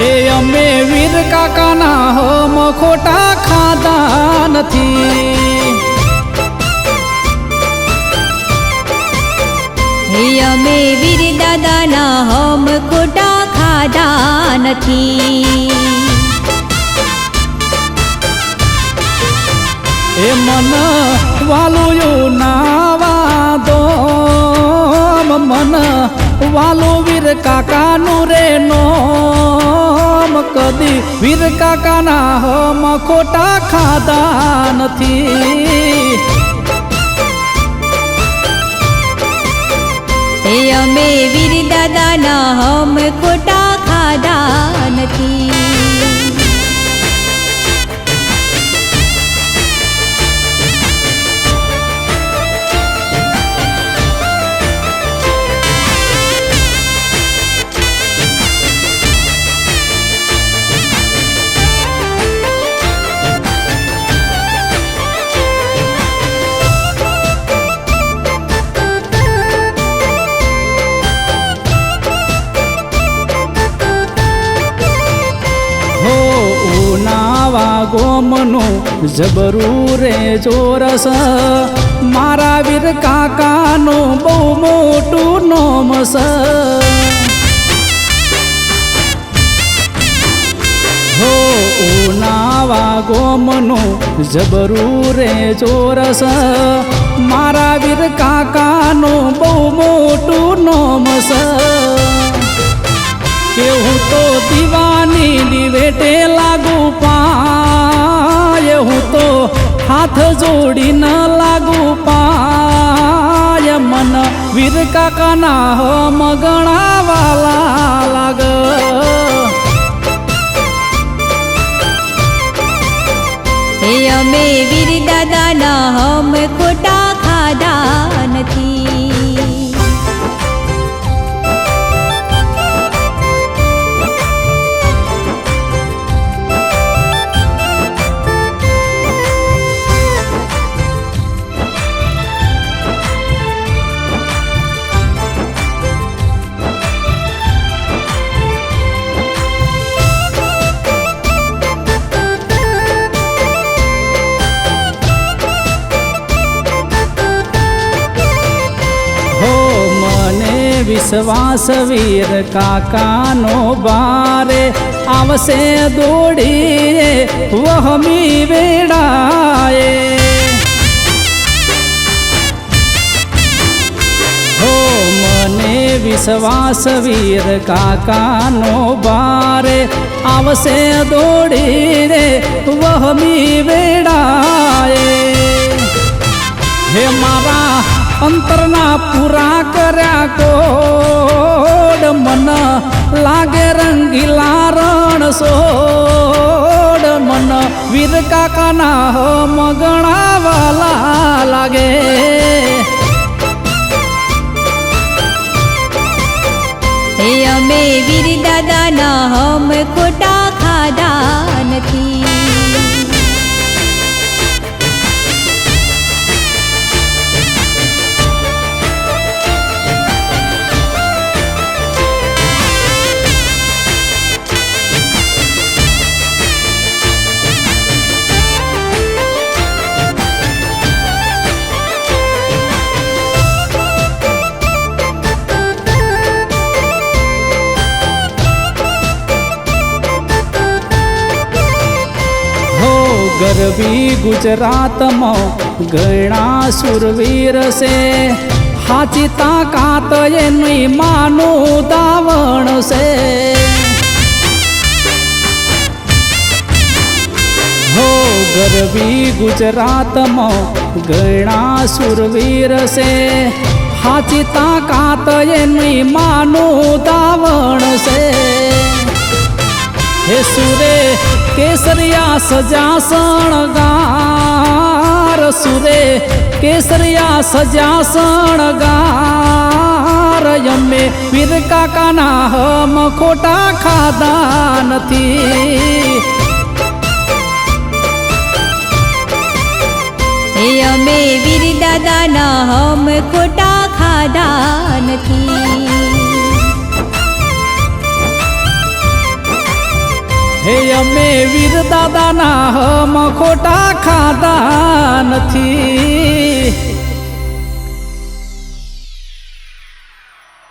એ અમે વીર કાકાના હમ ખોટા ખાધા નથી. હે અમે વીર દાદાના હમ ખોટા ખાધા નથી. એ મન વાલું નાવા દો મન વાલું વીર કાકાનું રે નોમ કદી વીર કાકાના હમ ખોટા ખાધા નથી. હે અમે વીર દાદાના હમ ખોટા ખાધા નથી. ગોમનું જબરું રે ચોરસ મારા વીર કાકાનું બહુ મોટું નોમસ. હો ઉનાવા ગોમનું જબરું રે ચોરસ મારા વીર કાકાનું બહુ મોટું નોમસ. કેવું તો દીવાની દિવેટે લાગુ પાય હું તો હાથ જોડી ન લાગુ પાય મન વીર કાકાના હમ ગણાવાલા લાગ. હે અમે વીર દાદાના હમ ખોટા ખાધા નથી. વિશ્વાસ વીર કાકાનો બારે આવશે દોડીએ વહમી વેડાએ. હો મને વિશ્વાસ વીર કાકાનો બારે આવશે દોડીએ વહમી વેડાએ. હે મારા અંતરના પૂરા કર્યા કોડ મન લાગે રંગીલા રણ સોડ મન વીર કાકાના હમ ગણાવાલા લાગે. હે અમે વીર દાદાના હમ ખોટા ખાધા નથી. ગરવી ગુજરાતમાં ઘણા સુરવીર છે હાચી તાકાત એની માનું દાવણ છે. હો ગરવી ગુજરાતમાં ઘણા સુરવીર છે હાચી તાકાત એની માનું દાવણ છે. હે સુરે કેસરિયા સજા શણગાર સુરે કેસરિયા સજા શણગાર અમે વીર કાકાના હમ ખોટા ખાધા નથી. હે અમે વીર દાદાના હમ ખોટા ખાધા નથી. હે અમે વીર દાદાના હમ ખોટા ખાધા નથી.